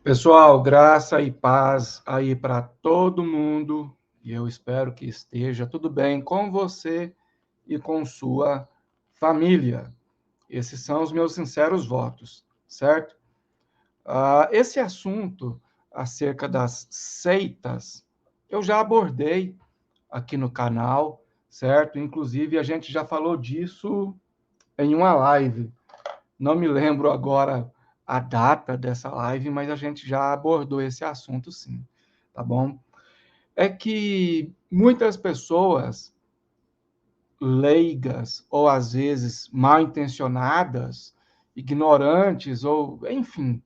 Pessoal, graça e paz aí para todo mundo, e eu espero que esteja tudo bem com você e com sua família. Esses são os meus sinceros votos, certo? Esse assunto acerca das seitas, eu já abordei aqui no canal, certo? Inclusive, a gente já falou disso em uma live. Não me lembro agora a data dessa live, mas a gente já abordou esse assunto, sim, tá bom? É que muitas pessoas leigas ou às vezes mal intencionadas, ignorantes ou, enfim,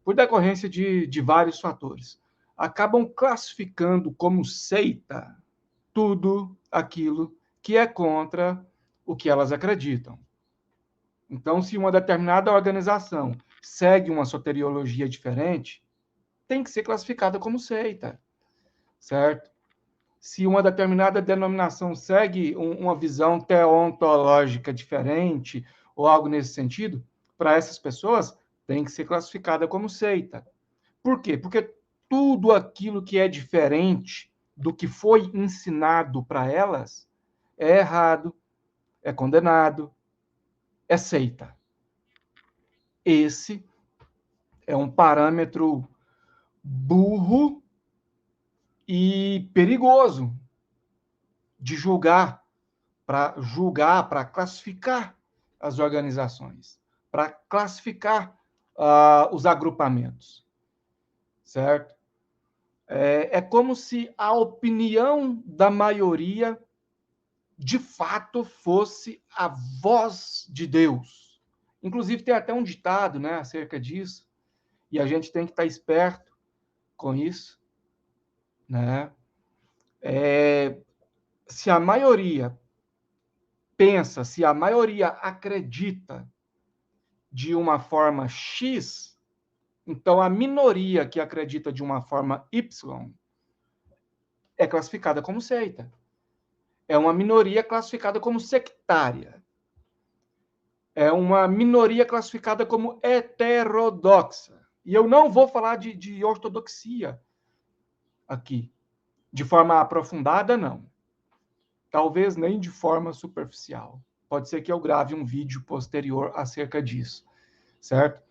por decorrência de vários fatores, acabam classificando como seita tudo aquilo que é contra o que elas acreditam. Então, se uma determinada organização segue uma soteriologia diferente, tem que ser classificada como seita, certo? Se uma determinada denominação segue uma visão teontológica diferente ou algo nesse sentido, para essas pessoas tem que ser classificada como seita. Por quê? Porque tudo aquilo que é diferente do que foi ensinado para elas é errado, é condenado, é seita. Esse é um parâmetro burro e perigoso de julgar, para classificar as organizações, para classificar os agrupamentos, certo? É como se a opinião da maioria de fato fosse a voz de Deus. Inclusive, tem até um ditado, né, acerca disso, e a gente tem que estar esperto com isso, né? Se a maioria pensa, se a maioria acredita de uma forma X, então a minoria que acredita de uma forma Y é classificada como seita. É uma minoria classificada como sectária. É uma minoria classificada como heterodoxa. E eu não vou falar de ortodoxia aqui, de forma aprofundada, não. Talvez nem de forma superficial. Pode ser que eu grave um vídeo posterior acerca disso, certo?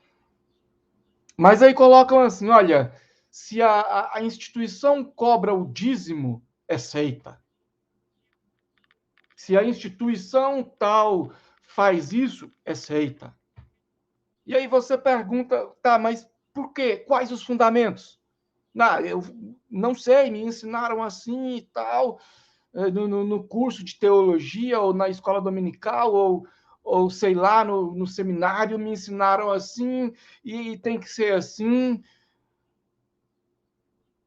Mas aí colocam assim, olha, se a instituição cobra o dízimo, é seita. Se a instituição tal faz isso, é seita. E aí você pergunta, tá, mas por quê? Quais os fundamentos? Não, eu não sei, me ensinaram assim e tal, no curso de teologia, ou na escola dominical, ou sei lá, no seminário, me ensinaram assim, e tem que ser assim.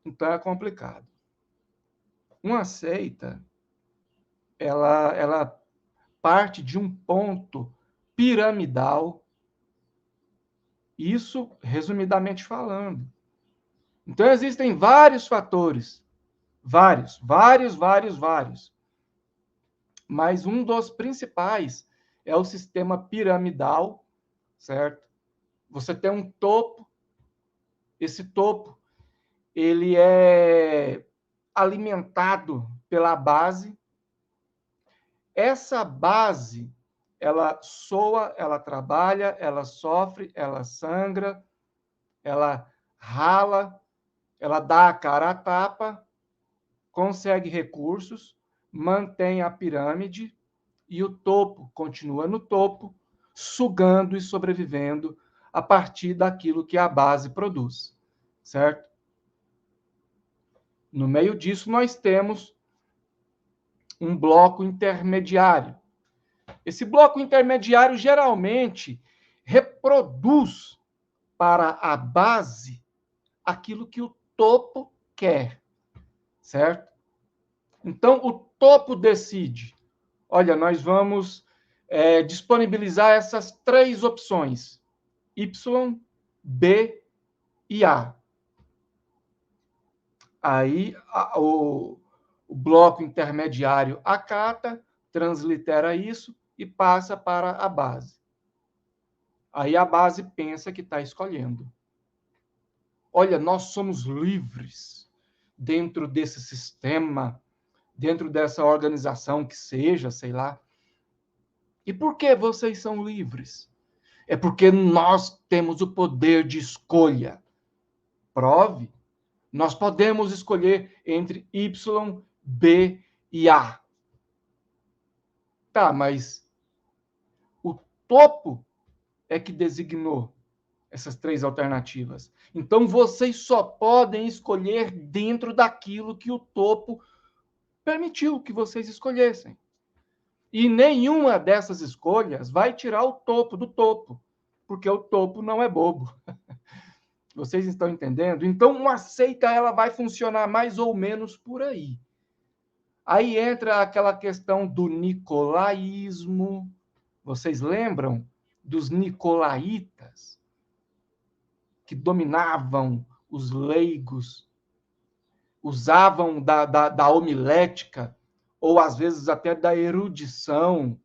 Então é complicado. Uma seita, ela parte de um ponto piramidal, isso resumidamente falando. Então existem vários fatores, vários. Mas um dos principais é o sistema piramidal, certo? Você tem um topo, esse topo ele é alimentado pela base. Essa base, ela soa, ela trabalha, ela sofre, ela sangra, ela rala, ela dá a cara a tapa, consegue recursos, mantém a pirâmide e o topo continua no topo, sugando e sobrevivendo a partir daquilo que a base produz, certo? No meio disso, nós temos um bloco intermediário. Esse bloco intermediário geralmente reproduz para a base aquilo que o topo quer, certo? Então, o topo decide: olha, nós vamos disponibilizar essas três opções, Y, B e A. Aí o bloco intermediário acata, translitera isso e passa para a base. Aí a base pensa que está escolhendo. olha, nós somos livres dentro desse sistema, dentro dessa organização que seja, sei lá. E por que vocês são livres? É porque nós temos o poder de escolha. Prove. Nós podemos escolher entre Y, B e A. Tá, mas o topo é que designou essas três alternativas. Então, vocês só podem escolher dentro daquilo que o topo permitiu que vocês escolhessem. E nenhuma dessas escolhas vai tirar o topo do topo, porque o topo não é bobo. Vocês estão entendendo? Então, uma seita ela vai funcionar mais ou menos por aí. Aí entra aquela questão do nicolaísmo. Vocês lembram dos nicolaítas, que dominavam os leigos, usavam da homilética, ou às vezes até da erudição.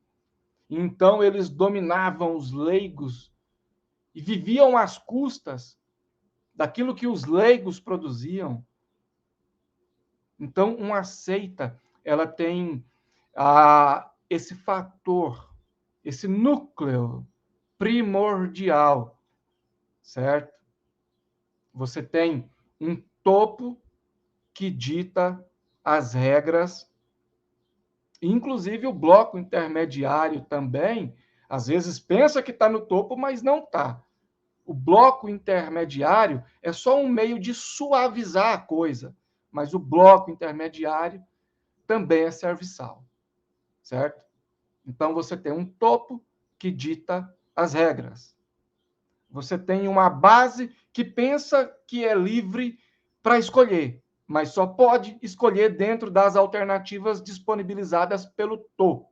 Então, eles dominavam os leigos e viviam às custas daquilo que os leigos produziam. Então, uma seita, ela tem esse fator, esse núcleo primordial, certo? Você tem um topo que dita as regras, inclusive o bloco intermediário também, às vezes pensa que está no topo, mas não está. O bloco intermediário é só um meio de suavizar a coisa, mas o bloco intermediário também é serviçal, certo? Então, você tem um topo que dita as regras. Você tem uma base que pensa que é livre para escolher, mas só pode escolher dentro das alternativas disponibilizadas pelo topo.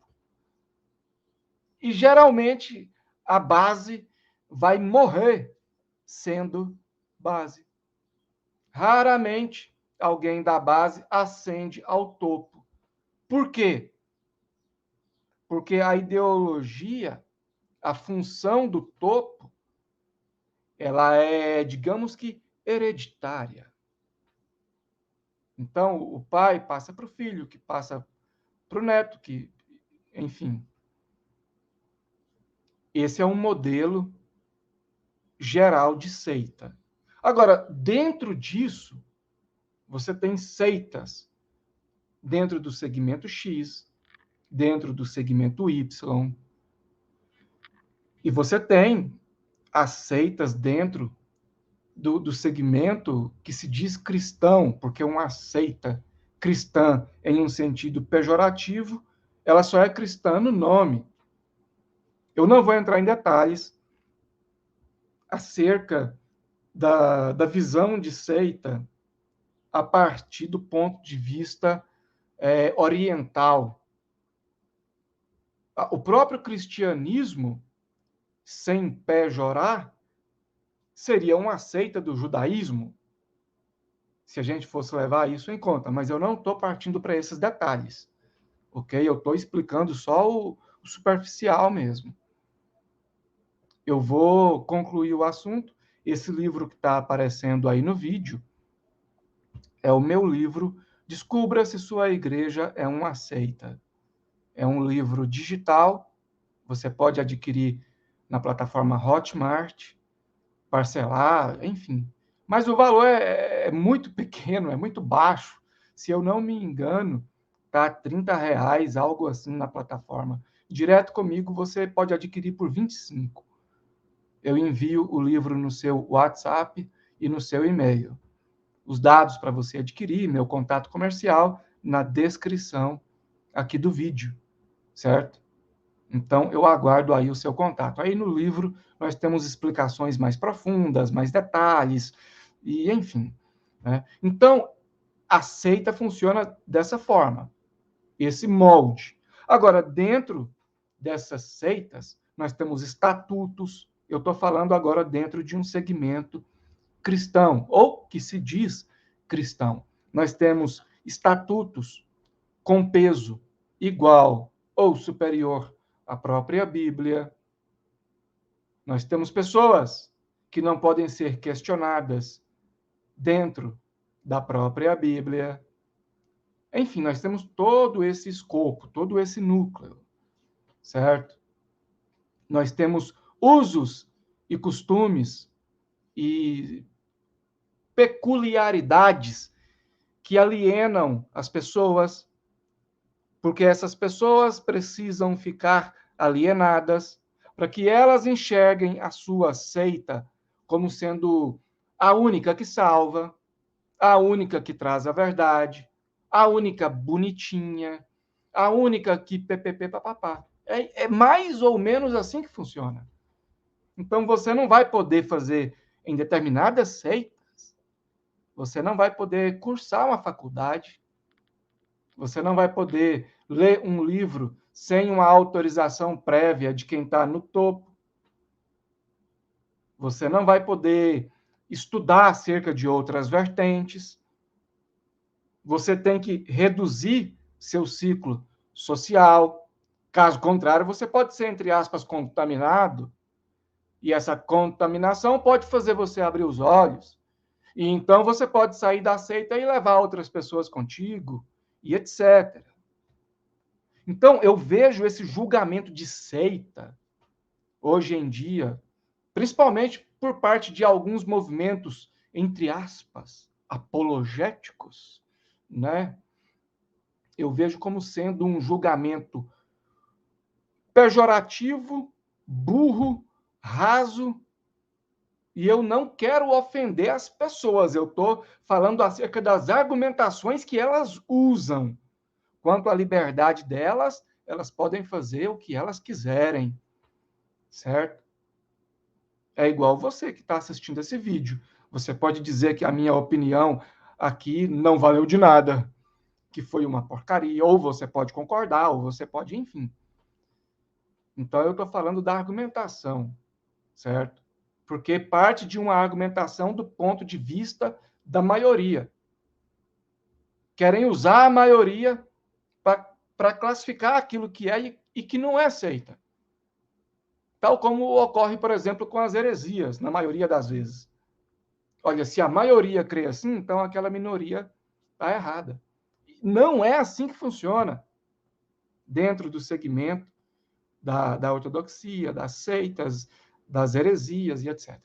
E, geralmente, a base vai morrer sendo base. Raramente alguém da base ascende ao topo. Por quê? Porque a ideologia, a função do topo, ela é, digamos que, hereditária. Então, o pai passa para o filho, que passa para o neto, que, enfim. Esse é um modelo geral de seita. Agora, dentro disso, você tem seitas dentro do segmento X, dentro do segmento Y, e você tem as seitas dentro do segmento que se diz cristão, porque uma seita cristã, em um sentido pejorativo, ela só é cristã no nome. Eu não vou entrar em detalhes acerca da visão de seita a partir do ponto de vista oriental. O próprio cristianismo, sem pejorar, seria uma seita do judaísmo, se a gente fosse levar isso em conta, mas eu não estou partindo para esses detalhes, ok? Eu estou explicando só o superficial mesmo. Eu vou concluir o assunto. Esse livro que está aparecendo aí no vídeo é o meu livro Descubra se Sua Igreja é uma Seita. É um livro digital, você pode adquirir na plataforma Hotmart, parcelar, enfim. Mas o valor é muito pequeno, é muito baixo. Se eu não me engano, está R$ 30, algo assim, na plataforma. Direto comigo, você pode adquirir por 25. Eu envio o livro no seu WhatsApp e no seu e-mail. Os dados para você adquirir, meu contato comercial, na descrição aqui do vídeo, certo? Então, eu aguardo aí o seu contato. Aí no livro nós temos explicações mais profundas, mais detalhes, e enfim. Né? Então, a seita funciona dessa forma, esse molde. Agora, dentro dessas seitas, nós temos estatutos. Eu estou falando agora dentro de um segmento cristão, ou que se diz cristão. Nós temos estatutos com peso igual ou superior à própria Bíblia. Nós temos pessoas que não podem ser questionadas dentro da própria Bíblia. Enfim, nós temos todo esse escopo, todo esse núcleo, certo? Nós temos usos e costumes e peculiaridades que alienam as pessoas, porque essas pessoas precisam ficar alienadas para que elas enxerguem a sua seita como sendo a única que salva, a única que traz a verdade, a única bonitinha, a única que ppp papapá. É mais ou menos assim que funciona. Então você não vai poder fazer em determinadas seitas, você não vai poder cursar uma faculdade, você não vai poder ler um livro sem uma autorização prévia de quem está no topo. Você não vai poder estudar acerca de outras vertentes. Você tem que reduzir seu ciclo social. Caso contrário, você pode ser, entre aspas, contaminado. E essa contaminação pode fazer você abrir os olhos. E então você pode sair da seita e levar outras pessoas contigo, e etc. Então, eu vejo esse julgamento de seita, hoje em dia, principalmente por parte de alguns movimentos, entre aspas, apologéticos, né? Eu vejo como sendo um julgamento pejorativo, burro, raso, e eu não quero ofender as pessoas, eu estou falando acerca das argumentações que elas usam. Quanto à liberdade delas, elas podem fazer o que elas quiserem, certo? É igual você que está assistindo esse vídeo. Você pode dizer que a minha opinião aqui não valeu de nada, que foi uma porcaria, ou você pode concordar, ou você pode, enfim. Então, eu estou falando da argumentação, certo? Porque parte de uma argumentação do ponto de vista da maioria. Querem usar a maioria para classificar aquilo que é e que não é seita. Tal como ocorre, por exemplo, com as heresias, na maioria das vezes. Olha, se a maioria crê assim, então aquela minoria está errada. Não é assim que funciona dentro do segmento da ortodoxia, das seitas, das heresias e etc.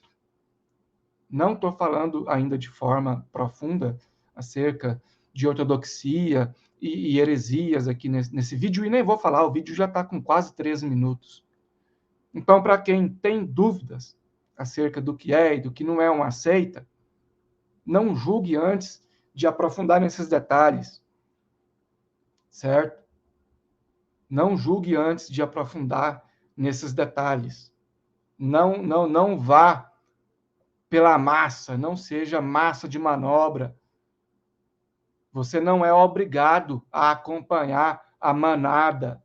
Não estou falando ainda de forma profunda acerca de ortodoxia e heresias aqui nesse vídeo, e nem vou falar, o vídeo já está com quase 13 minutos. Então, para quem tem dúvidas acerca do que é e do que não é uma seita, não julgue antes de aprofundar nesses detalhes, certo? Não julgue antes de aprofundar nesses detalhes. Não vá pela massa, não seja massa de manobra. Você não é obrigado a acompanhar a manada,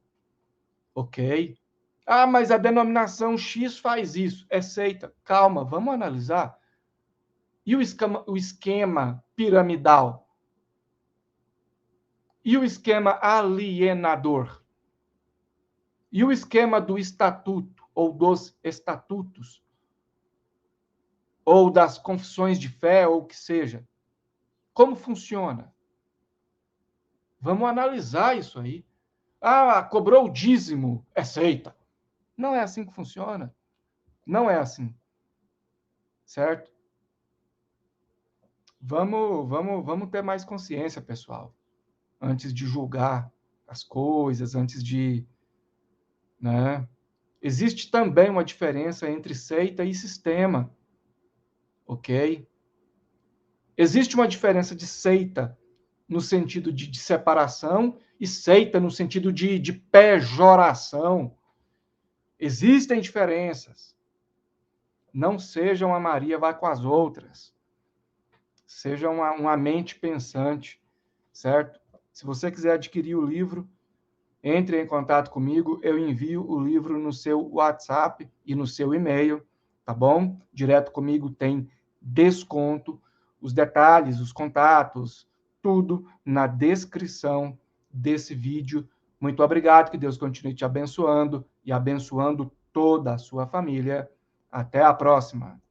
ok? Ah, mas a denominação X faz isso, é seita. Calma, vamos analisar. E o esquema piramidal? E o esquema alienador? E o esquema do estatuto, ou dos estatutos? Ou das confissões de fé, ou o que seja? Como funciona? Vamos analisar isso aí. Ah, cobrou o dízimo, é seita. Não é assim que funciona. Não é assim. Certo? Vamos ter mais consciência, pessoal. Antes de julgar as coisas, antes de... né? Existe também uma diferença entre seita e sistema. Ok? Existe uma diferença de seita no sentido de separação e seita no sentido de pejoração. Existem diferenças. Não seja uma Maria vai com as outras. Seja uma mente pensante, certo? Se você quiser adquirir o livro, entre em contato comigo, eu envio o livro no seu WhatsApp e no seu e-mail, tá bom? Direto comigo tem desconto, os detalhes, os contatos, tudo na descrição desse vídeo. Muito obrigado, que Deus continue te abençoando e abençoando toda a sua família. Até a próxima.